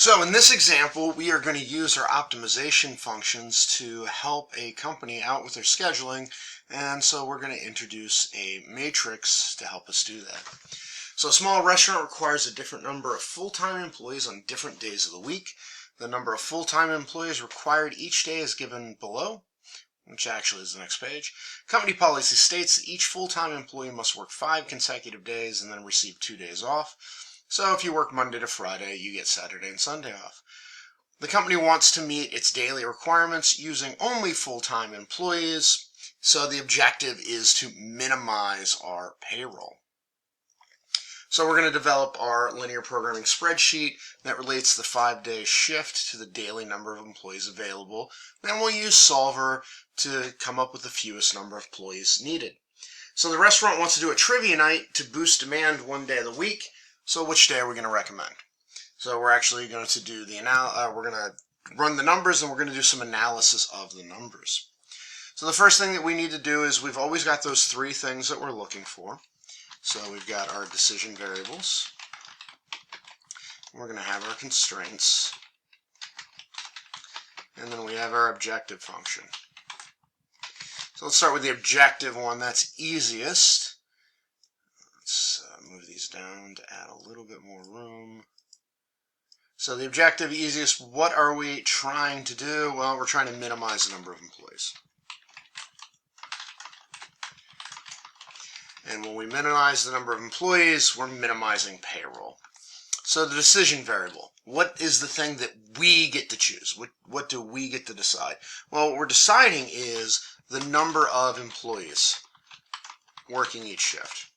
So in this example, we are going to use our optimization functions to help a company out with their scheduling, and so we're going to introduce a matrix to help us do that. So a small restaurant requires a different number of full-time employees on different days of the week. The number of full-time employees required each day is given below, which actually is the next page. Company policy states that each full-time employee must work 5 consecutive days and then receive 2 days off. So if you work Monday to Friday, you get Saturday and Sunday off. The company wants to meet its daily requirements using only full-time employees, so the objective is to minimize our payroll. So we're going to develop our linear programming spreadsheet that relates the 5-day shift to the daily number of employees available. Then we'll use Solver to come up with the fewest number of employees needed. So the restaurant wants to do a trivia night to boost demand one day of the week. So which day are we going to recommend? So we're actually going to do we're going to run the numbers, and we're going to do some analysis of the numbers. So the first thing that we need to do is we've always got those 3 things that we're looking for. So we've got our decision variables. We're going to have our constraints. And then we have our objective function. So let's start with the objective one. That's easiest. Let's move these down to add a little bit more room. So the objective, easiest, what are we trying to do? Well, we're trying to minimize the number of employees. And when we minimize the number of employees, we're minimizing payroll. So the decision variable, what is the thing that we get to choose? What do we get to decide? Well, what we're deciding is the number of employees working each shift.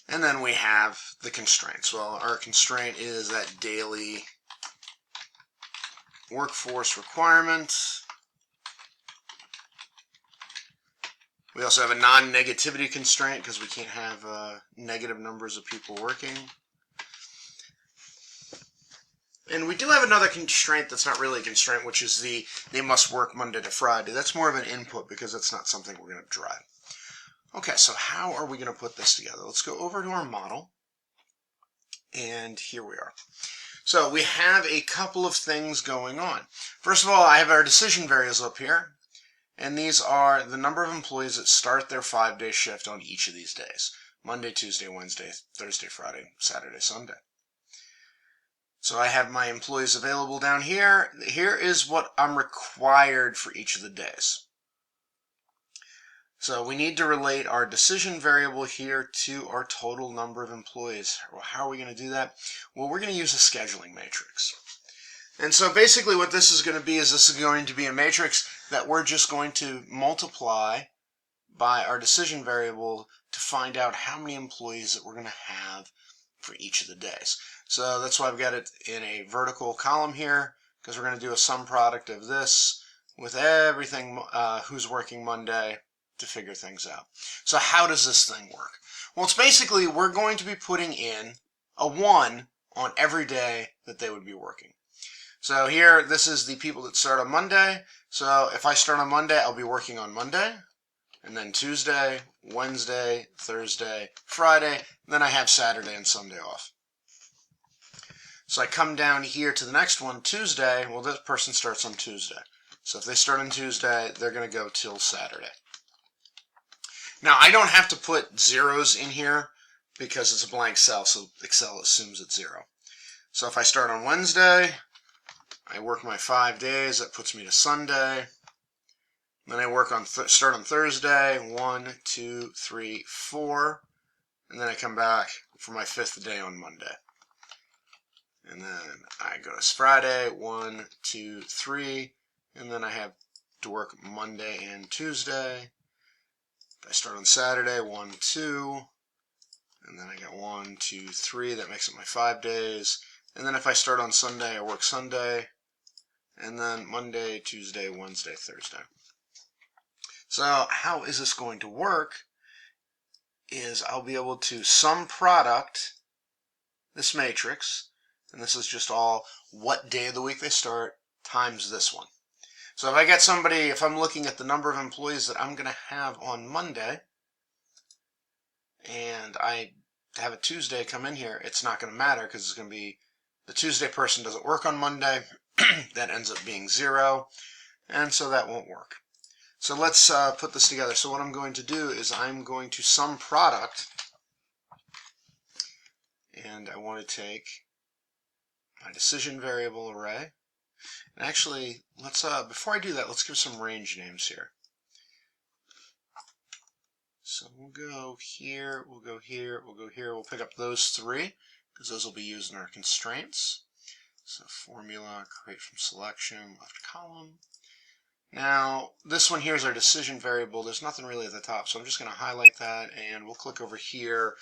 And then we have the constraints. Well, our constraint is that daily workforce requirement. We also have a non-negativity constraint because we can't have negative numbers of people working. And we do have another constraint that's not really a constraint, which is they must work Monday to Friday. That's more of an input because that's not something we're going to drive. Okay, so how are we going to put this together? Let's go over to our model, and here we are. So we have a couple of things going on. First of all, I have our decision variables up here, and these are the number of employees that start their 5-day shift on each of these days. Monday, Tuesday, Wednesday, Thursday, Friday, Saturday, Sunday. So I have my employees available down here. Here is what I'm required for each of the days. So we need to relate our decision variable here to our total number of employees. Well, how are we going to do that? Well, we're going to use a scheduling matrix. And so basically what this is going to be is this is going to be a matrix that we're just going to multiply by our decision variable to find out how many employees that we're going to have for each of the days. So that's why I've got it in a vertical column here, because we're going to do a sum product of this with everything who's working Monday to figure things out. So how does this thing work? Well, it's basically we're going to be putting in a 1 on every day that they would be working. So here, this is the people that start on Monday. So if I start on Monday, I'll be working on Monday, and then Tuesday, Wednesday, Thursday, Friday, and then I have Saturday and Sunday off. So I come down here to the next one, Tuesday. Well, this person starts on Tuesday. So if they start on Tuesday, they're going to go till Saturday. Now, I don't have to put zeros in here because it's a blank cell, so Excel assumes it's 0. So if I start on Wednesday, I work my 5 days, that puts me to Sunday. Then I work on start on Thursday, 1, 2, 3, 4, and then I come back for my 5th day on Monday. And then I go to Friday, 1, 2, 3, and then I have to work Monday and Tuesday. If I start on Saturday, 1, 2, and then I got 1, 2, 3, that makes it my 5 days. And then if I start on Sunday, I work Sunday, and then Monday, Tuesday, Wednesday, Thursday. So how is this going to work is I'll be able to sum product this matrix, and this is just all what day of the week they start times this one. So if I get somebody, if I'm looking at the number of employees that I'm going to have on Monday, and I to have a Tuesday come in here, it's not going to matter because it's going to be the Tuesday person doesn't work on Monday. That ends up being 0, and so that won't work. So let's put this together. So what I'm going to do is I'm going to sum product, and I want to take my decision variable array. And actually, let's before I do that, let's give some range names here. So we'll go here, we'll go here, we'll go here. We'll pick up those 3 because those will be used in our constraints. So formula, create from selection, left column. Now, this one here is our decision variable. There's nothing really at the top, so I'm just going to highlight that, and we'll click over here,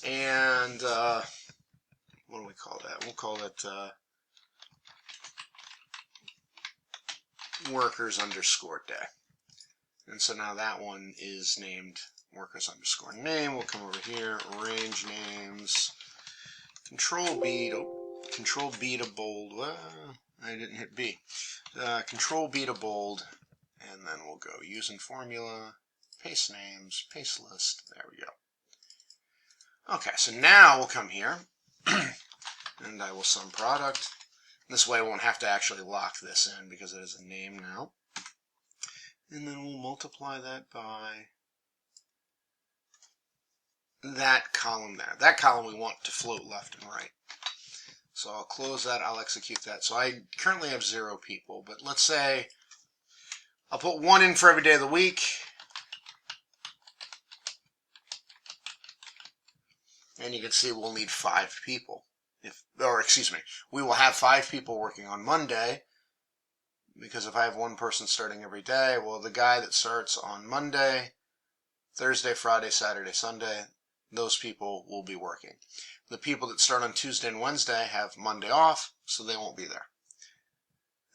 and what do we call that? We'll call it workers underscore day. And so now that one is named workers underscore name. We'll come over here, range names, control B to bold. Well, I didn't hit B. Control B to bold, and then we'll go using formula, paste names, paste list. There we go. Okay, so now we'll come here, and I will sum product. This way I won't have to actually lock this in because it is a name now. And then we'll multiply that by that column there. That column we want to float left and right. So I'll close that, I'll execute that. So I currently have 0 people, but let's say I'll put 1 in for every day of the week. And you can see we'll need 5 people. We will have 5 people working on Monday, because if I have 1 person starting every day, well, the guy that starts on Monday, Thursday, Friday, Saturday, Sunday, those people will be working. The people that start on Tuesday and Wednesday have Monday off, so they won't be there.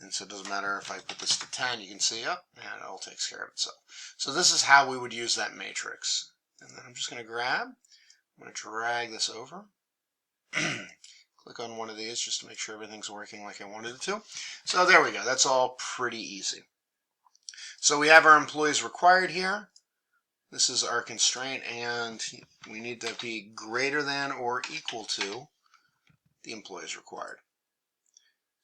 And so it doesn't matter if I put this to 10, you can see up, and it all takes care of itself. So this is how we would use that matrix. And then I'm just going to grab, I'm going to drag this over, click on one of these just to make sure everything's working like I wanted it to. So there we go. That's all pretty easy. So we have our employees required here. This is our constraint, and we need to be greater than or equal to the employees required.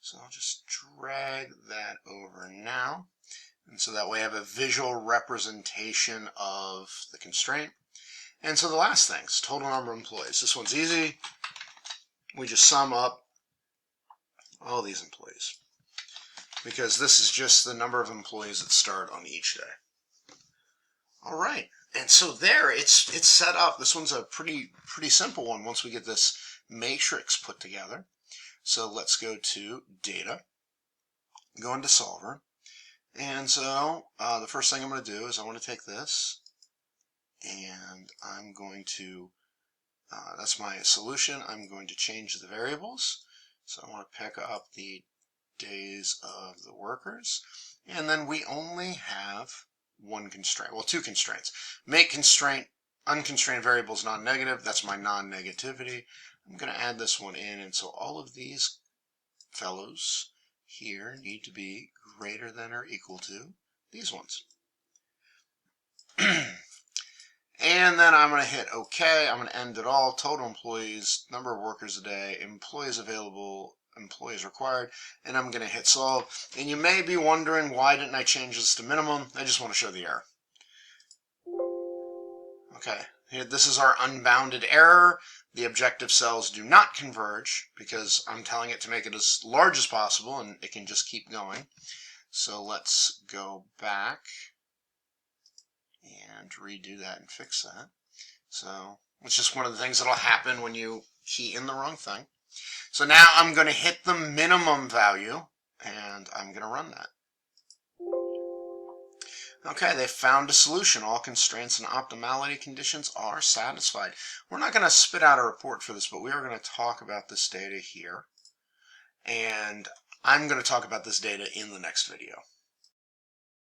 So I'll just drag that over now. And so that way I have a visual representation of the constraint. And so the last thing is total number of employees. This one's easy. We just sum up all these employees, because this is just the number of employees that start on each day. All right, and so there it's set up. This one's a pretty simple one once we get this matrix put together. So let's go to data, go into solver, and so the first thing I'm going to do is I want to take this, and I'm going to that's my solution. I'm going to change the variables. So I want to pick up the days of the workers. And then we only have 1 constraint. Well, 2 constraints. Make constraint unconstrained variables non-negative. That's my non-negativity. I'm going to add this one in. And so all of these fellows here need to be greater than or equal to these ones. And then I'm going to hit OK. I'm going to end it all. Total employees, number of workers a day, employees available, employees required, and I'm going to hit solve. And you may be wondering, why didn't I change this to minimum? I just want to show the error. Okay, here, this is our unbounded error. The objective cells do not converge because I'm telling it to make it as large as possible, and it can just keep going. So let's go back and redo that and fix that. So it's just one of the things that'll happen when you key in the wrong thing. So now I'm going to hit the minimum value, and I'm going to run that. Okay, they found a solution. All constraints and optimality conditions are satisfied. We're not going to spit out a report for this, but we are going to talk about this data here. And I'm going to talk about this data in the next video.